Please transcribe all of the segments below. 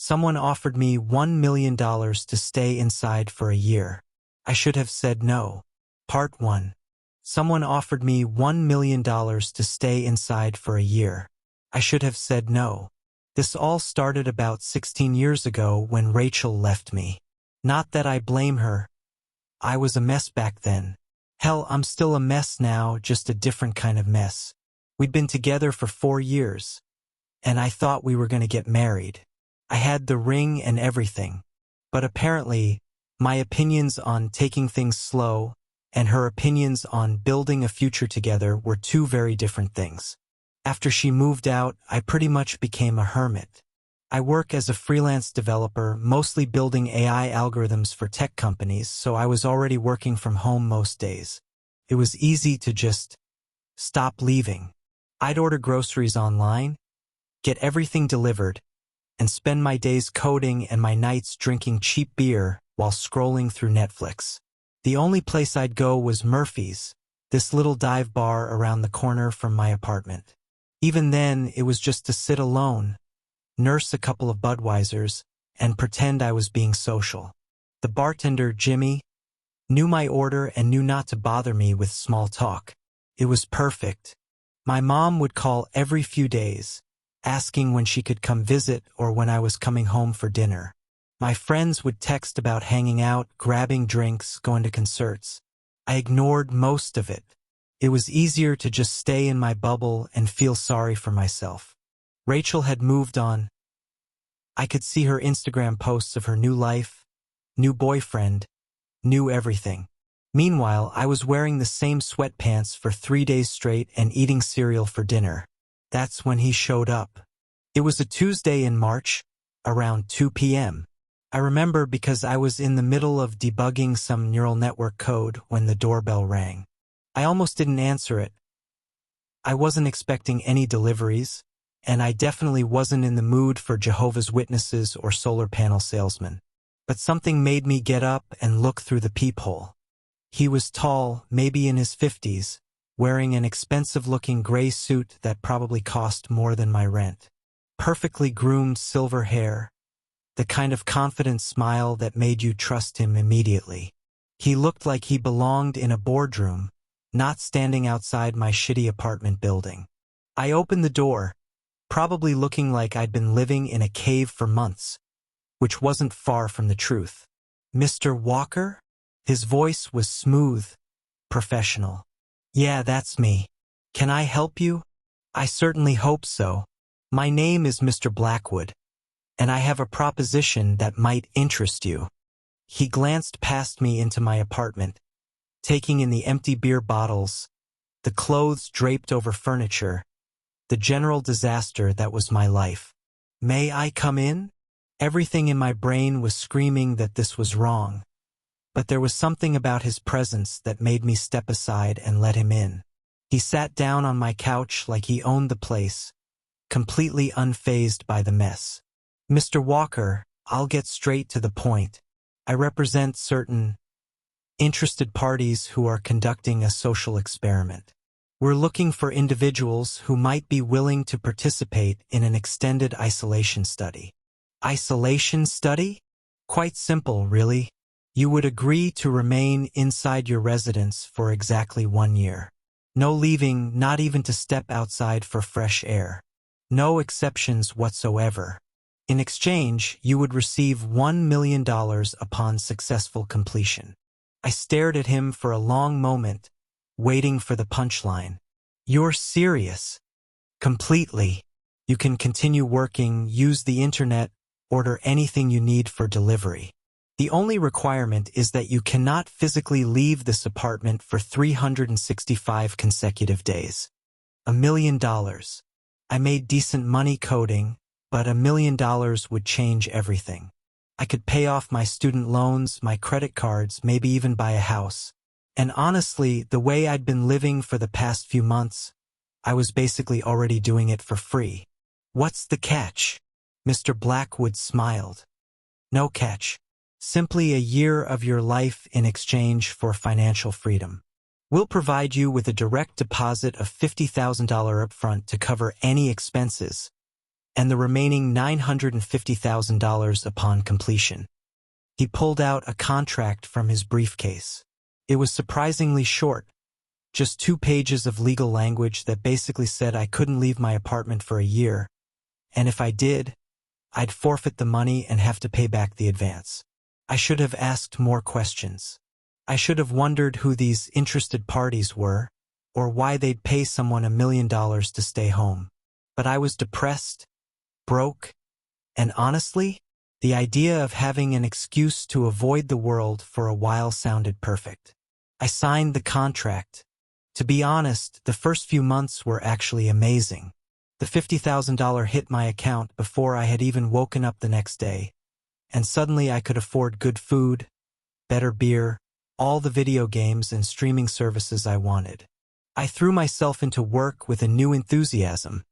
Someone offered me $1 million to stay inside for a year. I should have said no. Part 1. Someone offered me $1 million to stay inside for a year. I should have said no. This all started about 16 years ago when Rachel left me. Not that I blame her. I was a mess back then. Hell, I'm still a mess now, just a different kind of mess. We'd been together for 4 years, and I thought we were going to get married. I had the ring and everything. But apparently, my opinions on taking things slow and her opinions on building a future together were two very different things. After she moved out, I pretty much became a hermit. I work as a freelance developer, mostly building AI algorithms for tech companies, so I was already working from home most days. It was easy to just stop leaving. I'd order groceries online, get everything delivered, and spend my days coding and my nights drinking cheap beer while scrolling through Netflix. The only place I'd go was Murphy's, this little dive bar around the corner from my apartment. Even then, it was just to sit alone, nurse a couple of Budweisers, and pretend I was being social. The bartender, Jimmy, knew my order and knew not to bother me with small talk. It was perfect. My mom would call every few days, asking when she could come visit or when I was coming home for dinner. My friends would text about hanging out, grabbing drinks, going to concerts. I ignored most of it. It was easier to just stay in my bubble and feel sorry for myself. Rachel had moved on. I could see her Instagram posts of her new life, new boyfriend, new everything. Meanwhile, I was wearing the same sweatpants for 3 days straight and eating cereal for dinner. That's when he showed up. It was a Tuesday in March, around 2 p.m. I remember because I was in the middle of debugging some neural network code when the doorbell rang. I almost didn't answer it. I wasn't expecting any deliveries, and I definitely wasn't in the mood for Jehovah's Witnesses or solar panel salesmen. But something made me get up and look through the peephole. He was tall, maybe in his 50s, wearing an expensive-looking gray suit that probably cost more than my rent. Perfectly groomed silver hair, the kind of confident smile that made you trust him immediately. He looked like he belonged in a boardroom, not standing outside my shitty apartment building. I opened the door, probably looking like I'd been living in a cave for months, which wasn't far from the truth. "Mr. Walker?" His voice was smooth, professional. "Yeah, that's me. Can I help you?" "I certainly hope so. My name is Mr. Blackwood, and I have a proposition that might interest you." He glanced past me into my apartment, taking in the empty beer bottles, the clothes draped over furniture, the general disaster that was my life. "May I come in?" Everything in my brain was screaming that this was wrong, but there was something about his presence that made me step aside and let him in. He sat down on my couch like he owned the place, completely unfazed by the mess. "Mr. Walker, I'll get straight to the point. I represent certain interested parties who are conducting a social experiment. We're looking for individuals who might be willing to participate in an extended isolation study." Isolation study? Quite simple, really. You would agree to remain inside your residence for exactly 1 year. No leaving, not even to step outside for fresh air. No exceptions whatsoever. In exchange, you would receive $1 million upon successful completion. I stared at him for a long moment, waiting for the punchline. "You're serious?" "Completely. You can continue working, use the internet, order anything you need for delivery. The only requirement is that you cannot physically leave this apartment for 365 consecutive days. $1 million. I made decent money coding, but $1 million would change everything. I could pay off my student loans, my credit cards, maybe even buy a house. And honestly, the way I'd been living for the past few months, I was basically already doing it for free. What's the catch? Mr. Blackwood smiled. No catch. Simply a year of your life in exchange for financial freedom. We'll provide you with a direct deposit of $50,000 upfront to cover any expenses, and the remaining $950,000 upon completion. He pulled out a contract from his briefcase. It was surprisingly short, just 2 pages of legal language that basically said I couldn't leave my apartment for a year, and if I did, I'd forfeit the money and have to pay back the advance. I should have asked more questions. I should have wondered who these interested parties were, or why they'd pay someone $1 million to stay home. But I was depressed, broke, and honestly, the idea of having an excuse to avoid the world for a while sounded perfect. I signed the contract. To be honest, the first few months were actually amazing. The $50,000 hit my account before I had even woken up the next day, and suddenly I could afford good food, better beer, all the video games and streaming services I wanted. I threw myself into work with a new enthusiasm,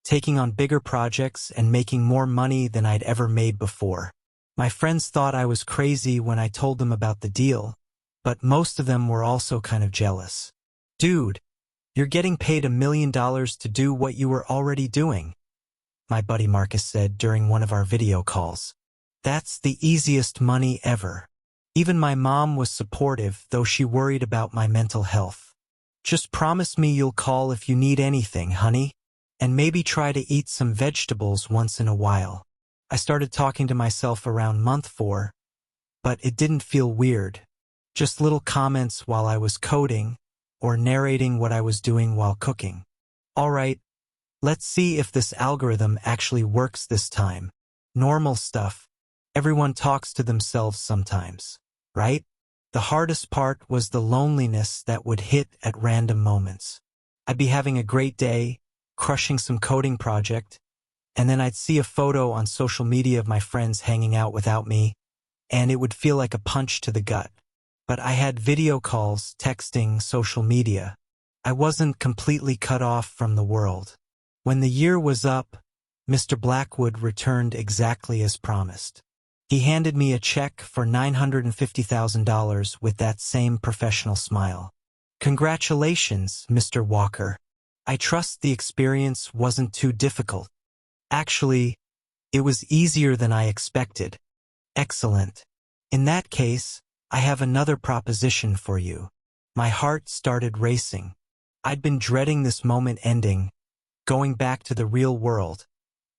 taking on bigger projects and making more money than I'd ever made before. My friends thought I was crazy when I told them about the deal, but most of them were also kind of jealous. "Dude, you're getting paid $1 million to do what you were already doing," my buddy Marcus said during one of our video calls. "That's the easiest money ever." Even my mom was supportive, though she worried about my mental health. "Just promise me you'll call if you need anything, honey, and maybe try to eat some vegetables once in a while." I started talking to myself around month 4, but it didn't feel weird. Just little comments while I was coding, or narrating what I was doing while cooking. "All right, let's see if this algorithm actually works this time." Normal stuff. Everyone talks to themselves sometimes, right? The hardest part was the loneliness that would hit at random moments. I'd be having a great day, crushing some coding project, and then I'd see a photo on social media of my friends hanging out without me, and it would feel like a punch to the gut. But I had video calls, texting, social media. I wasn't completely cut off from the world. When the year was up, Mr. Blackwood returned exactly as promised. He handed me a check for $950,000 with that same professional smile. "Congratulations, Mr. Walker. I trust the experience wasn't too difficult." "Actually, it was easier than I expected." "Excellent. In that case, I have another proposition for you." My heart started racing. I'd been dreading this moment ending, going back to the real world,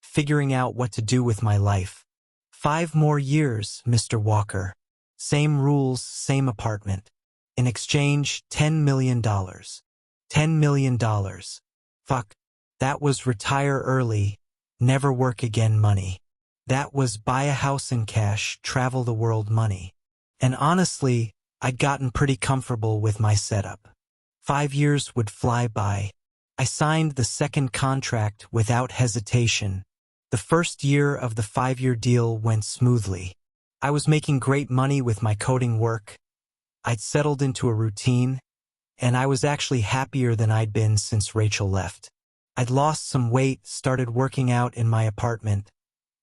figuring out what to do with my life. 5 more years, Mr. Walker. Same rules, same apartment. In exchange, $10 million. $10 million. Fuck. That was retire early, never work again money. That was buy a house in cash, travel the world money. And honestly, I'd gotten pretty comfortable with my setup. 5 years would fly by. I signed the second contract without hesitation. The first year of the 5-year deal went smoothly. I was making great money with my coding work. I'd settled into a routine, and I was actually happier than I'd been since Rachel left. I'd lost some weight, started working out in my apartment,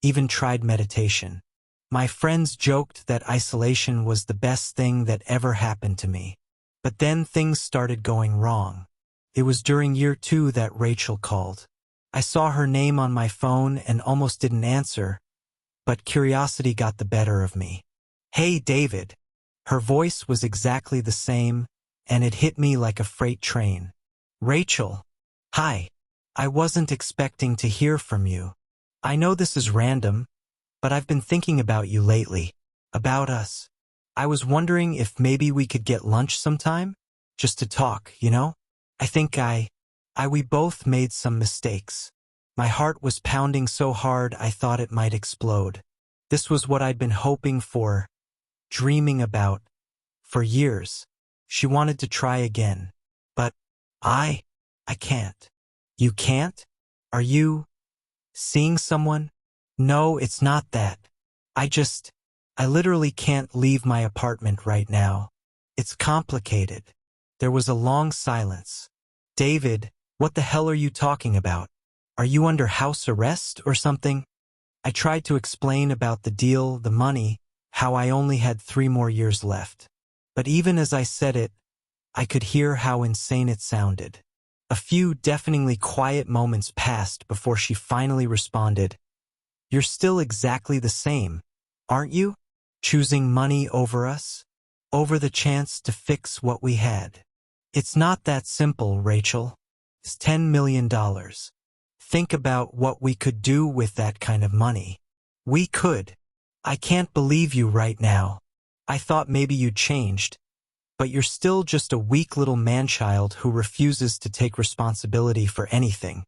even tried meditation. My friends joked that isolation was the best thing that ever happened to me. But then things started going wrong. It was during year 2 that Rachel called. I saw her name on my phone and almost didn't answer, but curiosity got the better of me. "Hey, David." Her voice was exactly the same, and it hit me like a freight train. "Rachel. Hi. I wasn't expecting to hear from you. I know this is random, but I've been thinking about you lately. About us. I was wondering if maybe we could get lunch sometime? Just to talk, you know? I think we both made some mistakes." My heart was pounding so hard I thought it might explode. This was what I'd been hoping for, dreaming about, for years. She wanted to try again. But I can't. "You can't? Are you seeing someone?" "No, it's not that. I literally can't leave my apartment right now. It's complicated." There was a long silence. "David, what the hell are you talking about? Are you under house arrest or something?" I tried to explain about the deal, the money, how I only had 3 more years left. But even as I said it, I could hear how insane it sounded. A few deafeningly quiet moments passed before she finally responded, "You're still exactly the same, aren't you? Choosing money over us? Over the chance to fix what we had." "It's not that simple, Rachel. It's $10 million. Think about what we could do with that kind of money." "We could. I can't believe you right now. I thought maybe you'd changed. But you're still just a weak little man-child who refuses to take responsibility for anything."